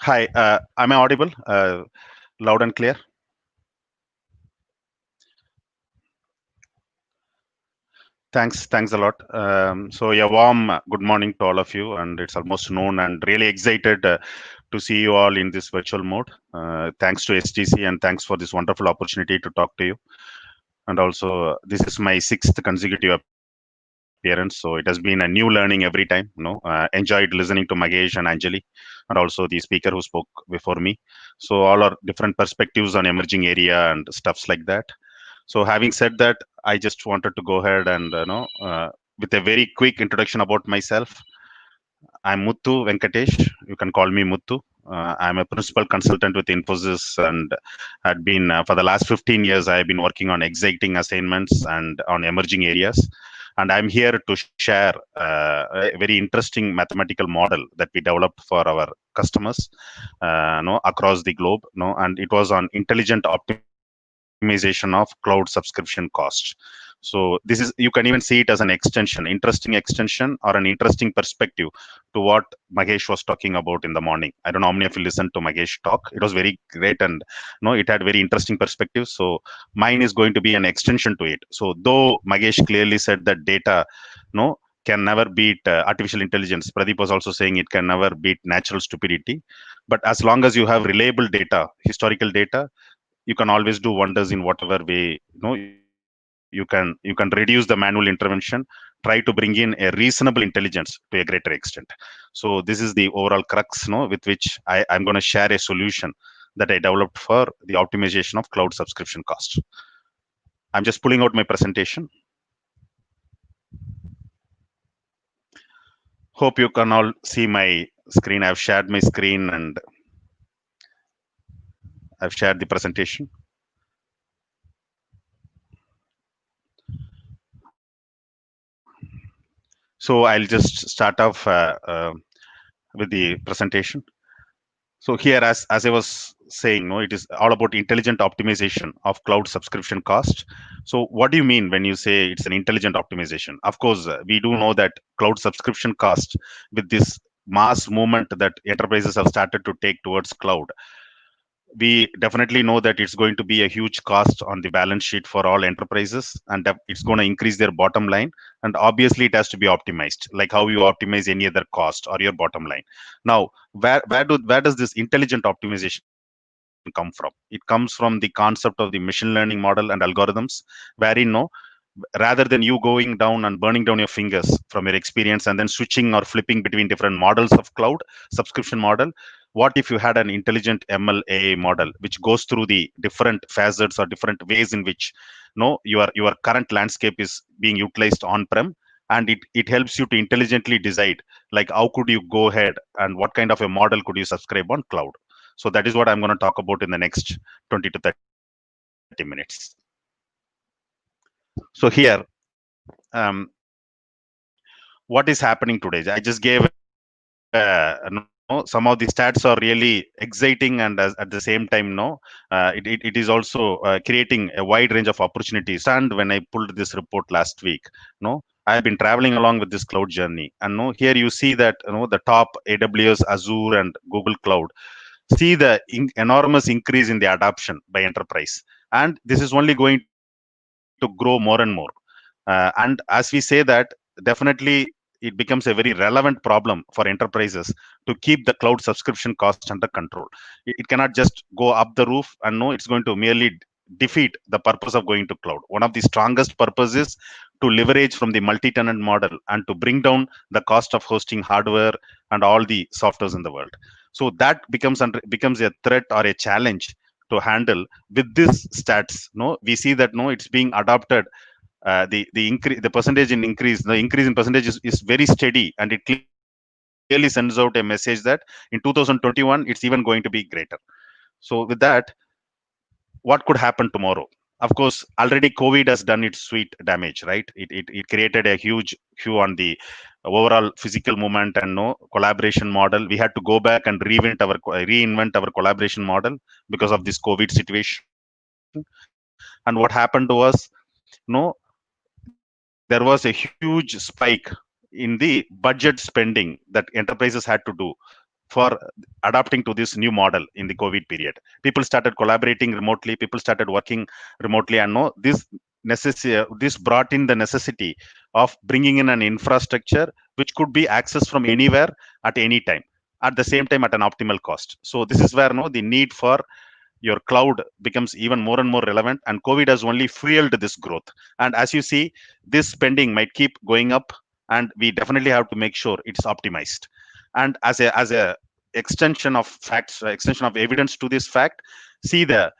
Hi, am I audible? Loud and clear? Thanks a lot. So, yeah, warm good morning to all of you, and it's almost noon, and really excited to see you all in this virtual mode. Thanks to STC, and thanks for this wonderful opportunity to talk to you. And also, this is my sixth consecutive appearance, so it has been a new learning every time. Enjoyed listening to Magesh and Anjali, and also the speaker who spoke before me. So, all are different perspectives on emerging area and stuffs like that. So, having said that, I just wanted to go ahead and with a very quick introduction about myself. I'm Muthu Venkatesh. You can call me Muthu. I'm a principal consultant with Infosys, and had been for the last 15 years. I've been working on exciting assignments and on emerging areas. And I'm here to share a very interesting mathematical model that we developed for our customers, across the globe. And it was on intelligent optimization of cloud subscription cost. So this is, you can even see it as an extension, interesting extension or an interesting perspective to what Magesh was talking about in the morning. I don't know how many of you listened to Magesh talk. It was very great, and it had very interesting perspectives. So mine is going to be an extension to it. So though Magesh clearly said that data, no, can never beat artificial intelligence. Pradeep was also saying it can never beat natural stupidity. But as long as you have reliable data, historical data, you can always do wonders in whatever way. You can reduce the manual intervention, try to bring in a reasonable intelligence to a greater extent. So this is the overall crux, with which I'm going to share a solution that I developed for the optimization of cloud subscription cost. I'm just pulling out my presentation. Hope you can all see my screen. I've shared my screen and I've shared the presentation. So I'll just start off with the presentation. So here, as I was saying, it is all about intelligent optimization of cloud subscription cost. So what do you mean when you say it's an intelligent optimization? Of course, we do know that cloud subscription cost, with this mass movement that enterprises have started to take towards cloud, we definitely know that it's going to be a huge cost on the balance sheet for all enterprises, and that it's going to increase their bottom line. And obviously it has to be optimized, like how you optimize any other cost or your bottom line. Now, where does this intelligent optimization come from? It comes from the concept of the machine learning model and algorithms, wherein rather than you going down and burning down your fingers from your experience and then switching or flipping between different models of cloud subscription model, what if you had an intelligent ML AI model which goes through the different facets or different ways in which your current landscape is being utilized on prem, and it helps you to intelligently decide, like, how could you go ahead and what kind of a model could you subscribe on cloud. So that is what I'm going to talk about in the next 20 to 30 minutes. So here, um, what is happening today? I just gave some of the stats are really exciting, and at the same time, it is also creating a wide range of opportunities. Understand when I pulled this report last week. I have been traveling along with this cloud journey, and here you see that the top AWS, Azure, and Google Cloud see the enormous increase in the adoption by enterprise, and this is only going to grow more and more. And as we say that, definitely it becomes a very relevant problem for enterprises to keep the cloud subscription cost under control. It cannot just go up the roof, and it's going to merely defeat the purpose of going to cloud. One of the strongest purposes to leverage from the multi-tenant model and to bring down the cost of hosting hardware and all the softwares in the world. So that becomes a threat or a challenge to handle with this stats. We see that it's being adopted. The percentage in increase, the increase in percentage is very steady, and it clearly sends out a message that in 2021 it's even going to be greater. So with that, what could happen tomorrow? Of course, already COVID has done its sweet damage, right? It created a huge hue on the overall physical movement and no collaboration model. We had to go back and reinvent our collaboration model because of this COVID situation. And what happened to us, there was a huge spike in the budget spending that enterprises had to do for the cloud. for adapting to this new model in the COVID period. People started collaborating remotely. People started working remotely, and no, this brought in the necessity of bringing in an infrastructure which could be accessed from anywhere at any time, at the same time at an optimal cost. So this is where no the need for your cloud becomes even more and more relevant, and COVID has only fueled this growth. And as you see, this spending might keep going up, and we definitely have to make sure it's optimized. And as a extension of facts, extension of evidence to this fact, see the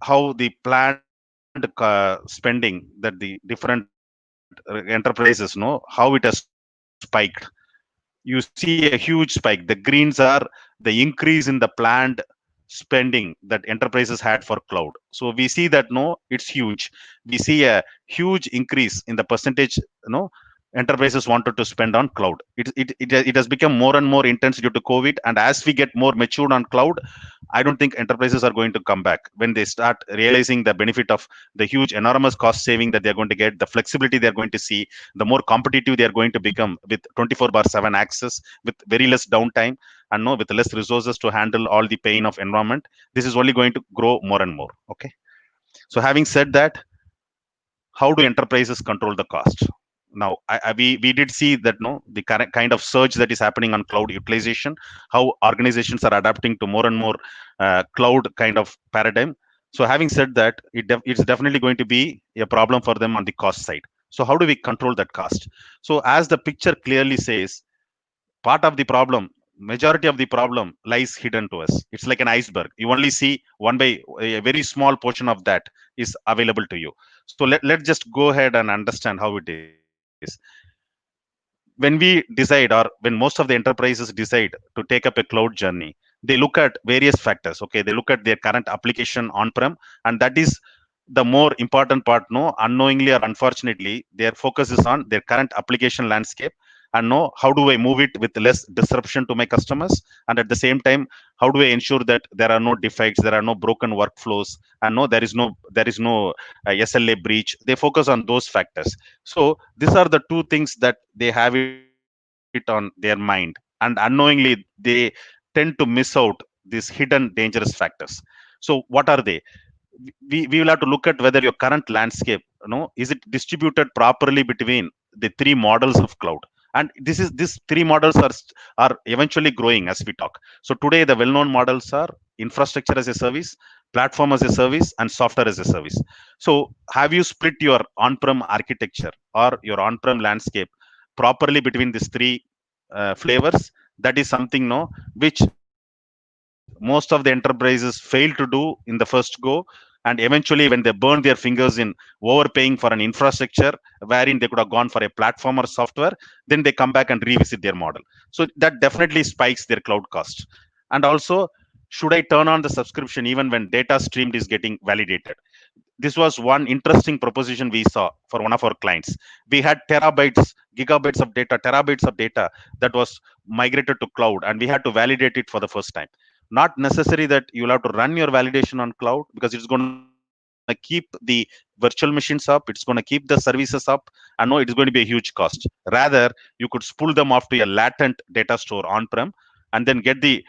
how the planned spending that the different enterprises know how it has spiked. You see a huge spike. The greens are the increase in the planned spending that enterprises had for cloud. So we see that no, it's huge. We see a huge increase in the percentage, enterprises wanted to spend on cloud. It has become more and more intense due to COVID, and as we get more matured on cloud, I don't think enterprises are going to come back when they start realizing the benefit of the huge enormous cost saving that they're going to get, the flexibility they're going to see, the more competitive they are going to become with 24/7 access, with very less downtime, and no with less resources to handle all the pain of environment. This is only going to grow more and more. Okay, so having said that, how do enterprises control the cost? Now we did see that no the current kind of surge that is happening on cloud utilization, how organizations are adapting to more and more cloud kind of paradigm. So having said that, it's definitely going to be a problem for them on the cost side. So how do we control that cost? So as the picture clearly says, part of the problem, majority of the problem lies hidden to us. It's like an iceberg. You only see one by a very small portion of that is available to you. So let's just go ahead and understand how it is. When we decide, or when most of the enterprises decide to take up a cloud journey, they look at various factors. Okay, they look at their current application on prem, and that is the more important part. No, unknowingly or unfortunately, their focus is on their current application landscape, and know how do I move it with less disruption to my customers, and at the same time, how do I ensure that there are no defects, there are no broken workflows, and no there is no SLA breach. They focus on those factors. So these are the two things that they have it on their mind, and unknowingly they tend to miss out these hidden dangerous factors. So what are they? We will have to look at whether your current landscape, is it distributed properly between the three models of cloud. And these three models are eventually growing as we talk. So today the well known models are infrastructure as a service, platform as a service, and software as a service. So have you split your on prem architecture or your on prem landscape properly between these three flavors? That is something no which most of the enterprises fail to do in the first go, and eventually when they burn their fingers in overpaying for an infrastructure wherein they could have gone for a platform or software, then they come back and revisit their model. So that definitely spikes their cloud cost. And also, should I turn on the subscription even when data streamed is getting validated? This was one interesting proposition we saw for one of our clients. We had terabytes, gigabytes of data, terabytes of data that was migrated to cloud, and we had to validate it for the first time. Not necessary that you'll have to run your validation on cloud, because it's going to keep the virtual machines up, it's going to keep the services up, and no, it's going to be a huge cost. Rather, you could spool them off to a latent data store on prem, and then get the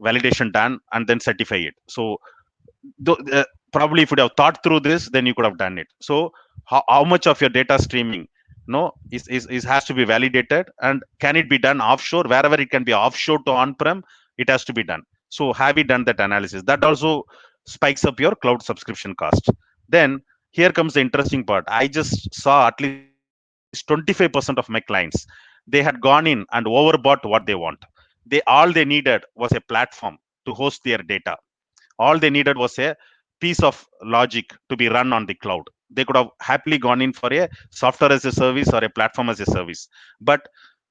validation done and then certify it. So probably if you would have thought through this, then you could have done it. So how much of your data streaming is has to be validated, and can it be done offshore? Wherever it can be offshore to on prem, it has to be done. So have you done that analysis? That also spikes up your cloud subscription cost. Then here comes the interesting part. I just saw at least 25% of my clients, they had gone in and overbought what they want. All they needed was a platform to host their data. All they needed was a piece of logic to be run on the cloud. They could have happily gone in for a software as a service or a platform as a service. But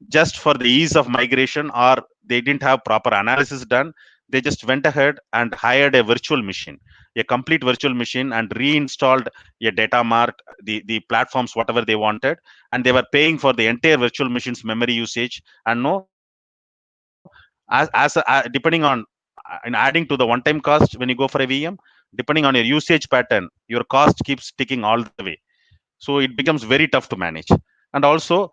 just for the ease of migration, or they didn't have proper analysis done, they just went ahead and hired a virtual machine, a complete virtual machine, and reinstalled a data mart, the platforms, whatever they wanted, and they were paying for the entire virtual machine's memory usage. And no, depending on in adding to the one-time cost when you go for a VM, depending on your usage pattern, your cost keeps ticking all the way. So it becomes very tough to manage. And also,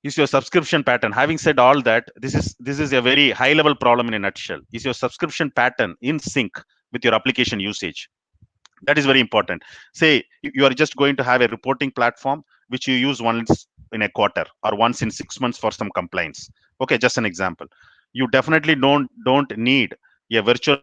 is your subscription pattern. Having said all that, this is a very high level problem in a nutshell. Is your subscription pattern in sync with your application usage? That is very important. Say you are just going to have a reporting platform which you use once in a quarter or once in 6 months for some compliance. Okay, just an example. You definitely don't need a virtual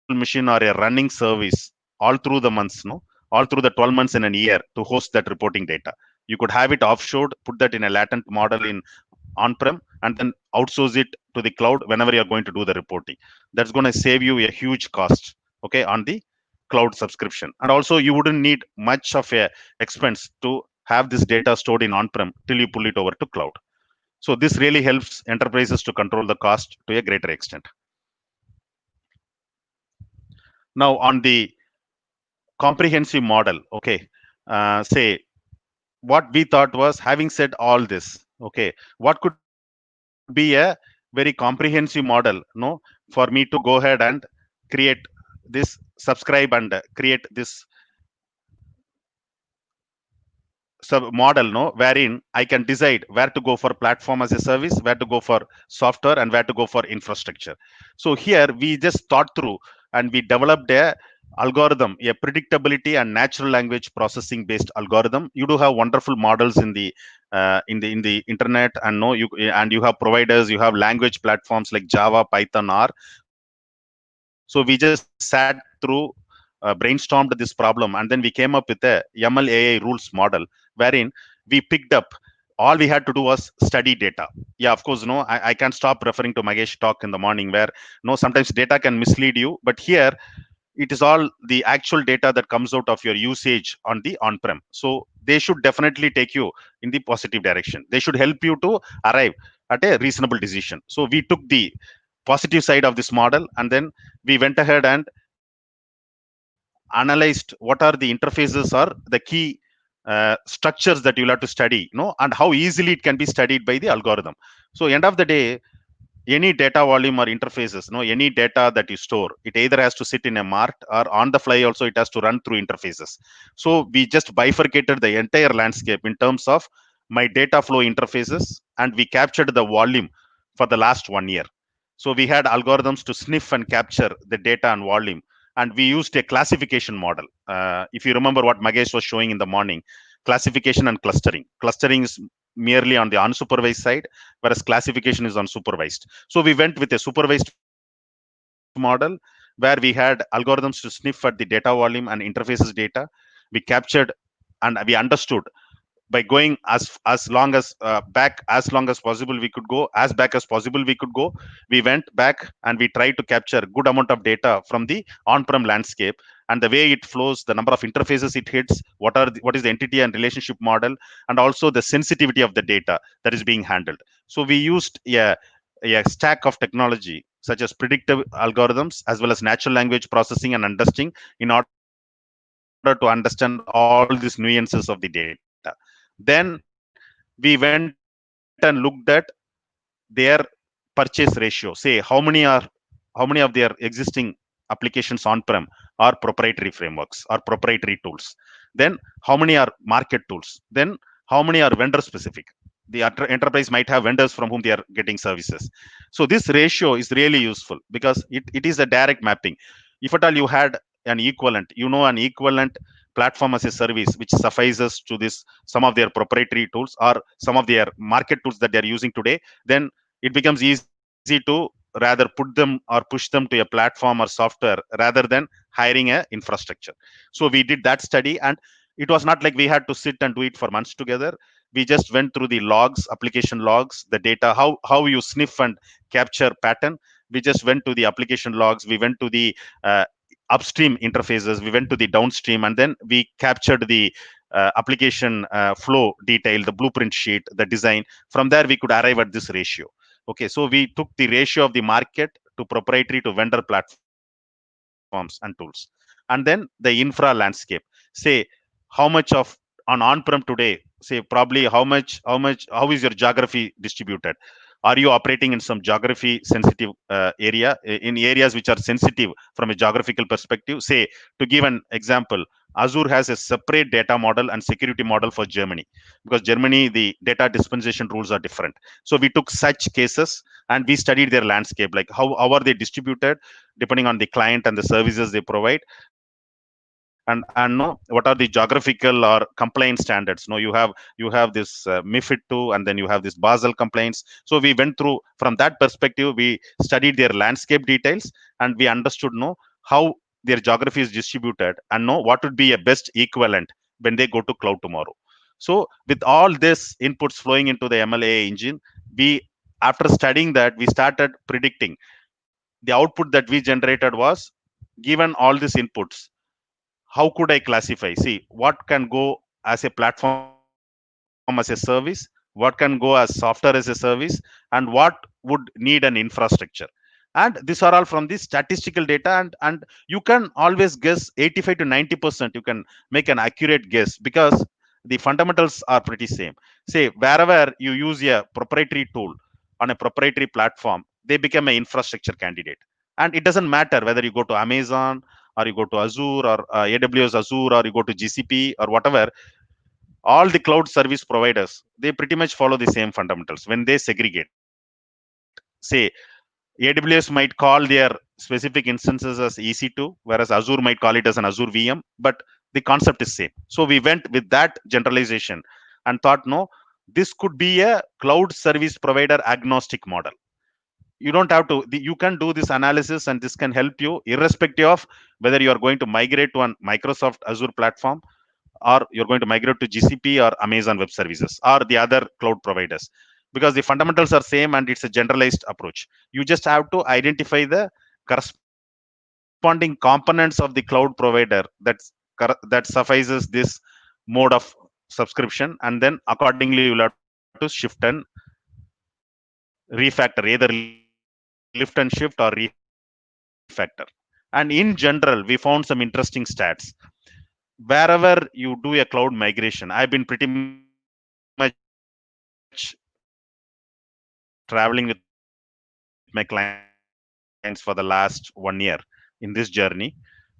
machine or a running service all through the months, no, all through the 12 months in a year to host that reporting data. You could have it offshored, put that in a latent model in on-prem, and then outsource it to the cloud whenever you're going to do the reporting. That's going to save you a huge cost, okay, on the cloud subscription. And also you wouldn't need much of a expense to have this data stored in on-prem till you pull it over to cloud. So this really helps enterprises to control the cost to a greater extent. Now on the comprehensive model, okay, say what we thought was, having said all this, okay, what could be a very comprehensive model, no, for me to go ahead and create this subscribe and create this sub model, no, wherein I can decide where to go for platform as a service, where to go for software, and where to go for infrastructure. So here we just thought through and we developed a algorithm, a predictability and natural language processing based algorithm. You do have wonderful models in the in the internet, and no, you have providers, you have language platforms like Java, Python, R. So we just sat through, brainstormed this problem, and then we came up with a YAML AI rules model, wherein we picked up, all we had to do was study data. Yeah, of course, no, I can't stop referring to Magesh talk in the morning where, no, sometimes data can mislead you, but here it is all the actual data that comes out of your usage on the on-prem. So they should definitely take you in the positive direction. They should help you to arrive at a reasonable decision. So we took the positive side of this model, and then we went ahead and analyzed what are the interfaces or the key structures that you'll have to study, and how easily it can be studied by the algorithm. So end of the day, any data volume or interfaces, no, any data that you store, it either has to sit in a mart or on the fly also it has to run through interfaces. So we just bifurcated the entire landscape in terms of my data flow interfaces, and we captured the volume for the last 1 year. So we had algorithms to sniff and capture the data and volume, and we used a classification model. If you remember what Magesh was showing in the morning, classification and clustering is merely on the unsupervised side, whereas classification is unsupervised. So we went with a supervised model where we had algorithms to sniff at the data volume and interfaces data. We captured and we understood by going as long as back as long as possible we could go, as back as possible we could go. We went back and we tried to capture good amount of data from the on-prem landscape, and the way it flows, the number of interfaces it hits, what is the entity and relationship model, and also the sensitivity of the data that is being handled. So we used a stack of technology such as predictive algorithms as well as natural language processing and understanding in order to understand all these nuances of the data. Then we went and looked at their purchase ratio. Say how many of their existing applications on-prem are proprietary frameworks or proprietary tools. Then how many are market tools. Then how many are vendor specific. The enterprise might have vendors from whom they are getting services. So this ratio is really useful because it is a direct mapping. If at all you had an equivalent, an equivalent platform as a service which suffices to this, some of their proprietary tools or some of their market tools that they are using today, then it becomes easy to rather put them or push them to a platform or software rather than hiring a infrastructure. So we did that study, and it was not like we had to sit and do it for months together. We just went through the logs, application logs, the data, how you sniff and capture pattern. We just went to the application logs, we went to the upstream interfaces, we went to the downstream, and then we captured the application flow detail, the blueprint sheet, the design. From there we could arrive at this ratio. Okay, so we took the ratio of the market to proprietary to vendor platforms and tools, and then the infra landscape. Say how much of on on-prem today, say probably how is your geography distributed. Are you operating in some geography sensitive area, in areas which are sensitive from a geographical perspective? Say, to give an example, Azure has a separate data model and security model for Germany, because Germany, the data dispensation rules are different. So we took such cases and we studied their landscape, like how are they distributed depending on the client and the services they provide, and know what are the geographical or compliance standards. You have this MiFID 2, and then you have this Basel compliance. So we went through from that perspective. We studied their landscape details, and we understood how their geography is distributed, and know what would be a best equivalent when they go to cloud tomorrow. So with all this inputs flowing into the MLA engine, we, after studying that, we started predicting. The output that we generated was, given all these inputs, how could I classify? See, what can go as a platform as a service, what can go as software as a service, and what would need an infrastructure. And these are all from the statistical data, and you can always guess 85 to 90%. You can make an accurate guess, because the fundamentals are pretty same. Say, wherever you use a proprietary tool on a proprietary platform, they become an infrastructure candidate. And it doesn't matter whether you go to Amazon, or you go to Azure, or AWS Azure, or you go to GCP, or whatever. All the cloud service providers, they pretty much follow the same fundamentals when they segregate. Say, AWS might call their specific instances as EC2, whereas Azure might call it as an Azure VM, but the concept is same. So we went with that generalization and thought, no, this could be a cloud service provider agnostic model. You don't have to, you can do this analysis, and this can help you irrespective of whether you are going to migrate to an Microsoft Azure platform, or you're going to migrate to GCP or Amazon Web Services or the other cloud providers, because the fundamentals are same and it's a generalized approach. You just have to identify the corresponding components of the cloud provider that suffices this mode of subscription, and then accordingly you will have to shift and refactor, either lift and shift or refactor. And in general, we found some interesting stats. Wherever you do a cloud migration, I've been pretty much traveling with my clients for the last 1 year in this journey.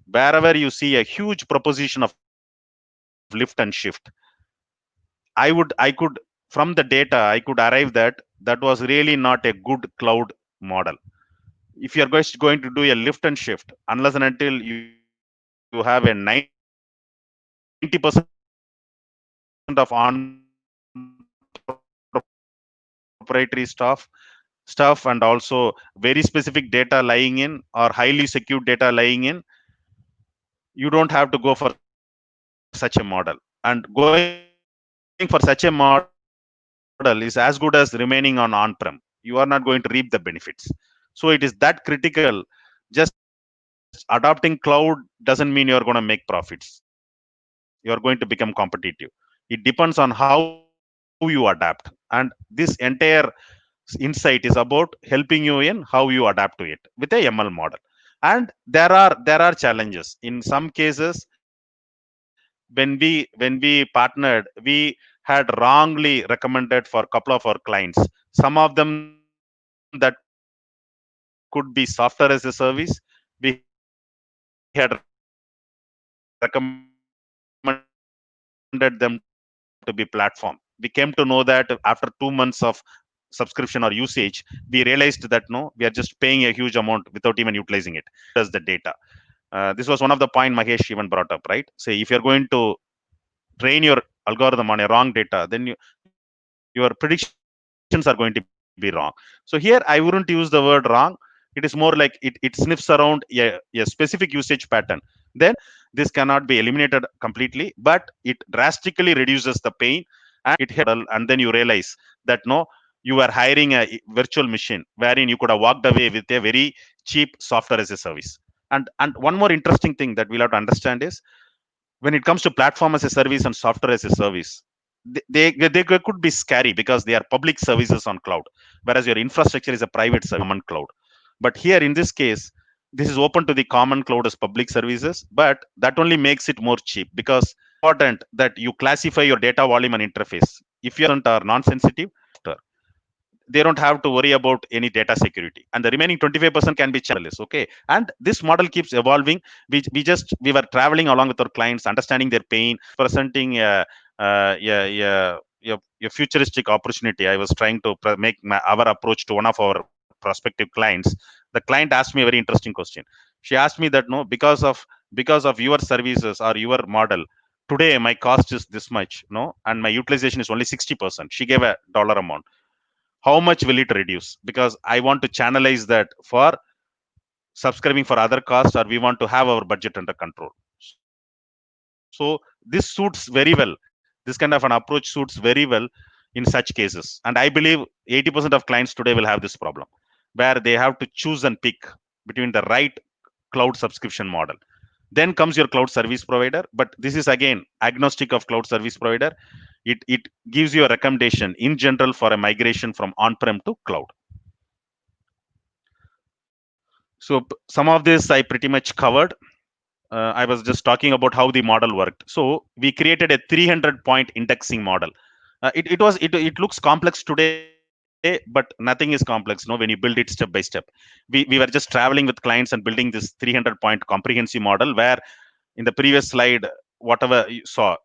Wherever you see a huge proposition of lift and shift, I could, from the data, I could arrive that that was really not a good cloud model. If you are going to do a lift and shift, unless and until you have a 90% of on proprietary stuff, and also very specific data lying in, or highly secured data lying in, you don't have to go for such a model. And going for such a model is as good as remaining on on-prem. You are not going to reap the benefits. So it is that critical. Just adopting cloud doesn't mean you're going to make profits. You're going to become competitive. It depends on how you adapt. And this entire insight is about helping you in how you adapt to it with a ML model. And there are challenges in some cases. When we partnered, we had wrongly recommended for a couple of our clients, some of them that could be software as a service. We had recommended them to be platform. We came to know that after 2 months of subscription or usage, we realized that no, we are just paying a huge amount without even utilizing it. So it is that critical. Just adopting cloud doesn't mean you're going to make profits. You're going to become competitive. It depends on how you adapt. And this entire insight is about helping you in how you adapt to it with a ML model. And your predictions are going to be wrong. So here I wouldn't use the word wrong. It is more like it sniffs around a specific usage pattern. Then this cannot be eliminated completely, but it drastically reduces the pain, and it helps model. And then you realize that no, you are hiring a virtual machine wherein you could have walked away with a very cheap software as a service. And one more interesting thing that we'll have to understand is, when it comes to platform as a service and software as a service, they could be scary because they are public services on cloud, whereas your infrastructure is a private service, common cloud. But here in this case, this is open to the common cloud as public services, but that only makes it more cheap, because important that you classify your data volume and interface. If you are non-sensitive, they don't have to worry about any data security, and the remaining 25% can be channels. Okay, and this model keeps evolving. We were traveling along with our clients, understanding their pain, presenting a futuristic opportunity. I was trying to make our approach to one of our prospective clients. The client asked me a very interesting question. She asked me that, no, because of your services or your model, today my cost is this much, no, and my utilization is only 60%. She gave a dollar amount. How much will it reduce? Because I want to channelize that for subscribing for other costs, or we want to have our budget under control. So this suits very well. This kind of an approach suits very well in such cases. And I believe 80% of clients today will have this problem, where they have to choose and pick between the right cloud subscription model. Then comes your cloud service provider, but this is again agnostic of cloud service provider. It gives you a recommendation in general for a migration from on-prem to cloud. So some of this I pretty much covered. I was just talking about how the model worked. So we created a 300 point indexing model. It looks complex today, but nothing is complex. No, when you build it step by step, we were just traveling with clients and building this 300 point comprehensive model, where in the previous slide, whatever you saw,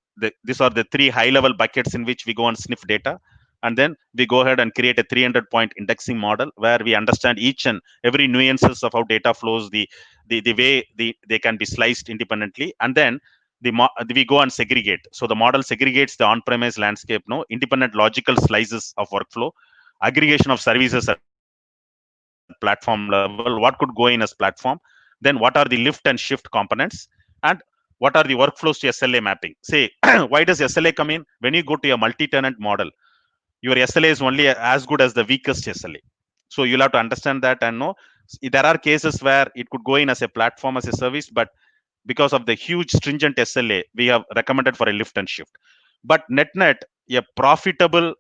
these are the three high level buckets in which we go and sniff data, and then we go ahead and create a 300 point indexing model where we understand each and every nuances of how data flows, the way they can be sliced independently, and then we go and segregate. So the model segregates the on-premise landscape, no, independent logical slices of workflow, aggregation of services at platform level, what could go in as platform, then what are the lift and shift components, and what are the workflows to SLA mapping. Say, why does SLA come in? When you go to a multi-tenant model, your SLA is only as good as the weakest SLA. So you'll have to understand that and know there are cases where it could go in as a platform as a service, but because of the huge stringent SLA, we have recommended for a lift and shift. But net, a profitable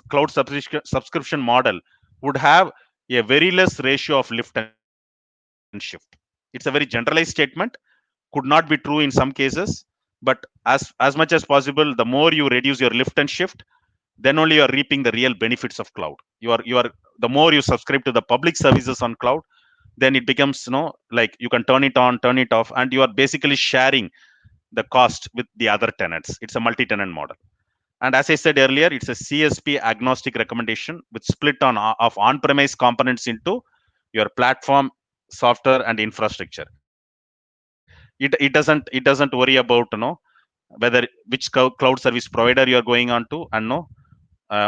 cloud subscription model would have a very less ratio of lift and shift. It's a very generalized statement, could not be true in some cases, but as much as possible, the more you reduce your lift and shift, then only you are reaping the real benefits of cloud. You are the more you subscribe to the public services on cloud, then it becomes, like you can turn it on, turn it off, and you are basically sharing the cost with the other tenants. It's a multi-tenant model. And as I said earlier, it's a CSP agnostic recommendation with split of on-premise components into your platform, software, and infrastructure. It doesn't worry about, whether which cloud service provider you are going on to, and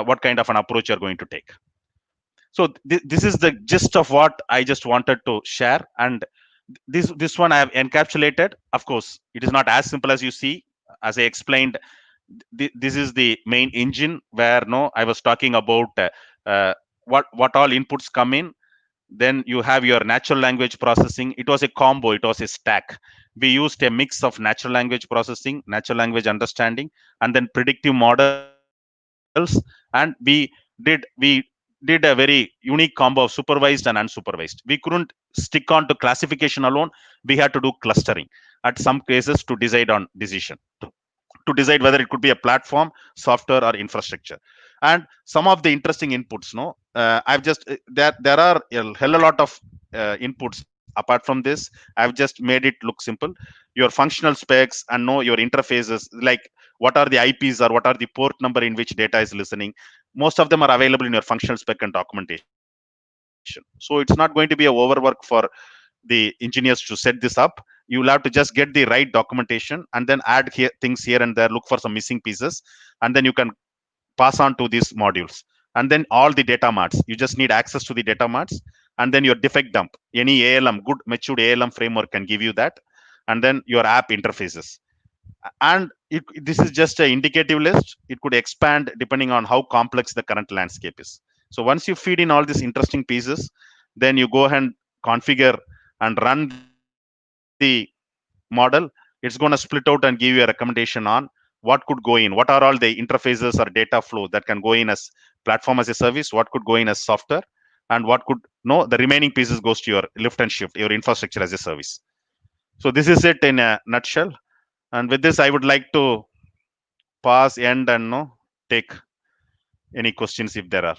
what kind of an approach you're going to take. So this is the gist of what I just wanted to share, and this one I have encapsulated. Of course, it is not as simple as you see. As I explained, this is the main engine where, no, I was talking about uh, what all inputs come in. Then you have your natural language processing. It was a combo, it was a stack. We used a mix of natural language processing, natural language understanding, and then predictive models. And we did a very unique combo of supervised and unsupervised. We couldn't stick on to classification alone. We had to do clustering at some cases to decide on decision, to decide whether it could be a platform, software, or infrastructure. And some of the interesting inputs, no, I've just there are a hell a lot of inputs apart from this. I've just made it look simple. Your functional specs and know your interfaces, like what are the IPs or what are the port number in which data is listening. Most of them are available in your functional spec and documentation. So it's not going to be a overwork for the engineers to set this up. You will have to just get the right documentation and then add things here and there, look for some missing pieces, and then you can pass on to these modules. And then all the data marts, you just need access to the data marts, and then your defect dump. Any ALM, good matured ALM framework can give you that, and then your app interfaces. And this is just an indicative list. It could expand depending on how complex the current landscape is. So once you feed in all these interesting pieces, then you go ahead and configure and run the model. It's going to split out and give you a recommendation on what could go in, what are all the interfaces or data flow that can go in as platform as a service, what could go in as software, and what could, no, the remaining pieces goes to your lift and shift, your infrastructure as a service. So this is it in a nutshell. And with this, I would like to pause, end, and no, take any questions if there are.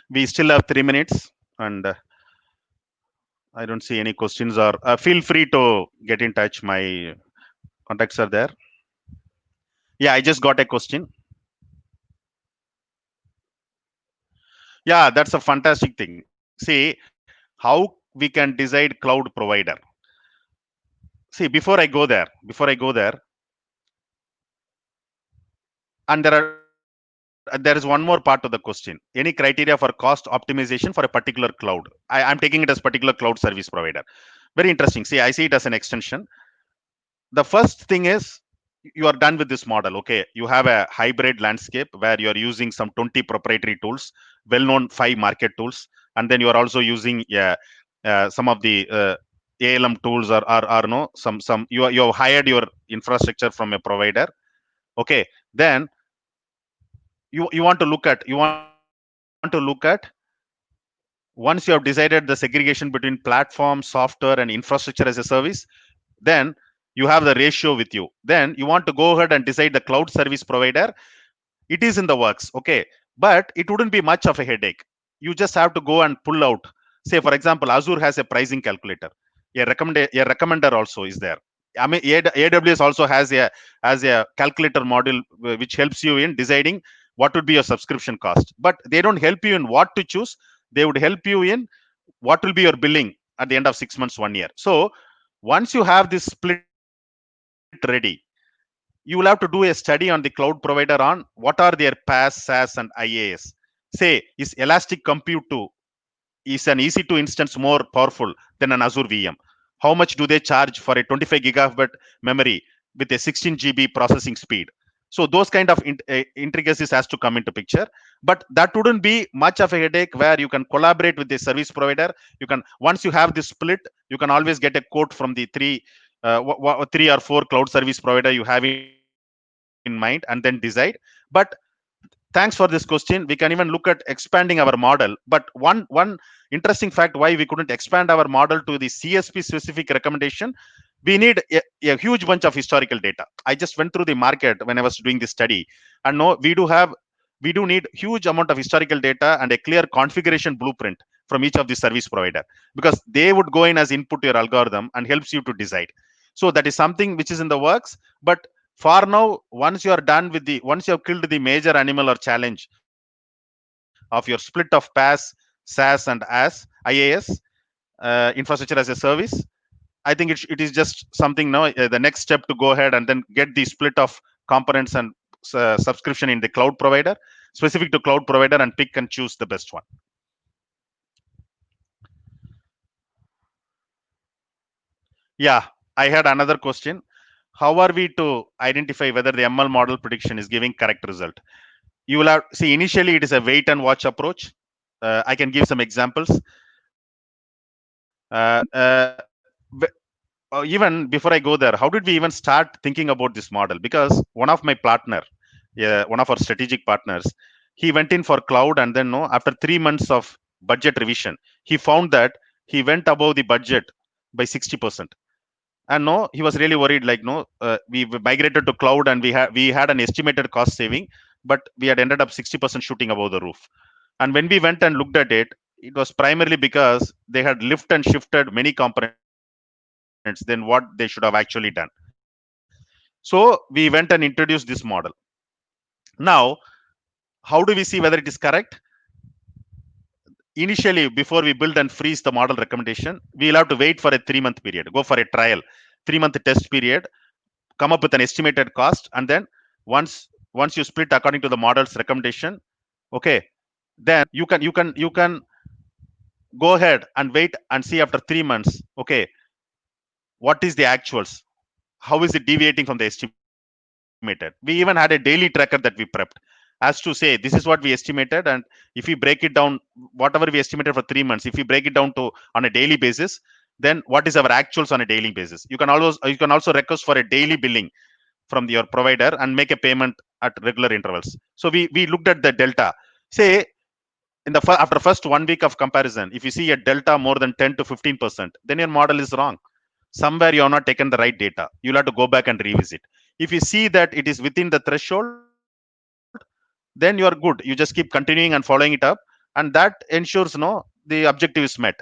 We still have 3 minutes, and I don't see any questions. Or feel free to get in touch. My contacts are there. Yeah, I just got a question. Yeah, that's a fantastic thing. See how we can decide cloud provider. See, before I go there, and there is one more part of the question. Any criteria for cost optimization for a particular cloud? I'm taking it as particular cloud service provider. Very interesting. See, I see it as an extension. The first thing is you are done with this model. Okay, you have a hybrid landscape where you are using some 20 proprietary tools, well-known 5 market tools, and then you are also using some of the ALM tools, or no, some you have hired your infrastructure from a provider. Okay, then you want to look at once you have decided the segregation between platform, software, and infrastructure as a service, then you have the ratio with you. Then you want to go ahead and decide the cloud service provider. It is in the works, okay, but it wouldn't be much of a headache. You just have to go and pull out. Say for example, Azure has a pricing calculator. A recommender also is there. I mean, AWS also has a calculator module which helps you in deciding what would be your subscription cost. But they don't help you in what to choose. They would help you in what will be your billing at the end of 6 months, 1 year. So once you have this split ready, you will have to do a study on the cloud provider on what are their PaaS, SaaS, and IaaS. Say, is Elastic Compute 2 is an EC2 instance more powerful than an Azure VM? How much do they charge for a 25 gigabyte memory with a 16 GB processing speed? So those kind of intricacies has to come into picture, but that wouldn't be much of a headache where you can collaborate with the service provider. You can, once you have this split, you can always get a quote from the three or four cloud service provider you have in mind, and then decide. But thanks for this question. We can even look at expanding our model, but one interesting fact why we couldn't expand our model to the CSP specific recommendation, we need a huge bunch of historical data. I just went through the market when I was doing this study, and no, we do need huge amount of historical data and a clear configuration blueprint from each of the service provider, because they would go in as input to your algorithm and helps you to decide. So that is something which is in the works. But for now, once you have killed the major animal or challenge of your split of PaaS, SaaS, and IaaS, infrastructure as a service, I think it is just something now, the next step to go ahead and then get the split of components and subscription in the cloud provider, specific to cloud provider, and pick and choose the best one. Yeah, I had another question. How are we to identify whether the ML model prediction is giving correct result? You will have see, initially it is a wait and watch approach. I can give some examples. Even before I go there, how did we even start thinking about this model? Because one of my partner, yeah, one of our strategic partners, he went in for cloud, and then no, after 3 months of budget revision, he found that he went above the budget by 60%. And no, he was really worried, like no, we migrated to cloud and we had an estimated cost saving, but we had ended up 60% shooting above the roof. And when we went and looked at it, it was primarily because they had lift and shifted many components than what they should have actually done. So we went and introduced this model. Now, how do we see whether it is correct? Initially, before we build and freeze the model recommendation, we'll have to wait for a 3 month period, go for a trial, 3 month test period, come up with an estimated cost, and then once you split according to the model's recommendation, okay, then you can go ahead and wait and see after 3 months, okay, what is the actuals, how is it deviating from the estimated. We even had a daily tracker that we prepped, as to say this is what we estimated, and if we break it down, whatever we estimated for 3 months, if we break it down to on a daily basis, then what is our actuals on a daily basis. You can also request for a daily billing from your provider and make a payment at regular intervals. So we looked at the delta. Say after first 1 week of comparison, if you see a delta more than 10 to 15%, then your model is wrong. Somewhere you have not taken the right data. You'll have to go back and revisit. If you see that it is within the threshold, then you are good. You just keep continuing and following it up. and that ensures the objective is met.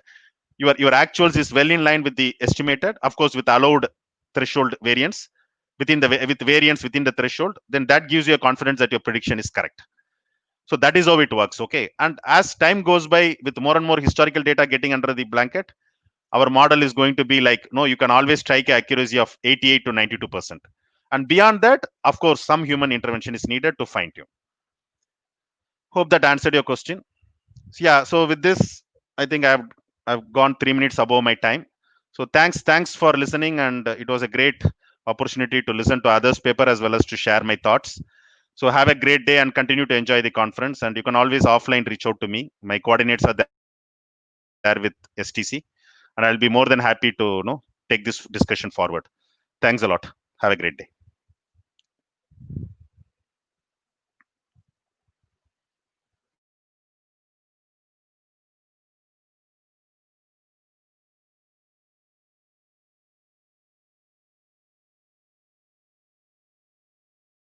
Your actuals is well in line with the estimated, of course, with allowed threshold variance with variance within the threshold. Then that gives you a confidence that your prediction is correct. So that is how it works. Okay, and as time goes by, with more and more historical data getting under the blanket, our model is going to be like, no, you can always strike accuracy of 88 to 92%, and beyond that, of course, some human intervention is needed to fine tune. Hope that answered your question. So, yeah, so with this, I think I've gone 3 minutes above my time. So thanks for listening, and it was a great opportunity to listen to others paper as well as to share my thoughts. So have a great day and continue to enjoy the conference, and you can always offline reach out to me. My coordinates are there with STC, and I'll be more than happy to take this discussion forward. Thanks a lot. Have a great day.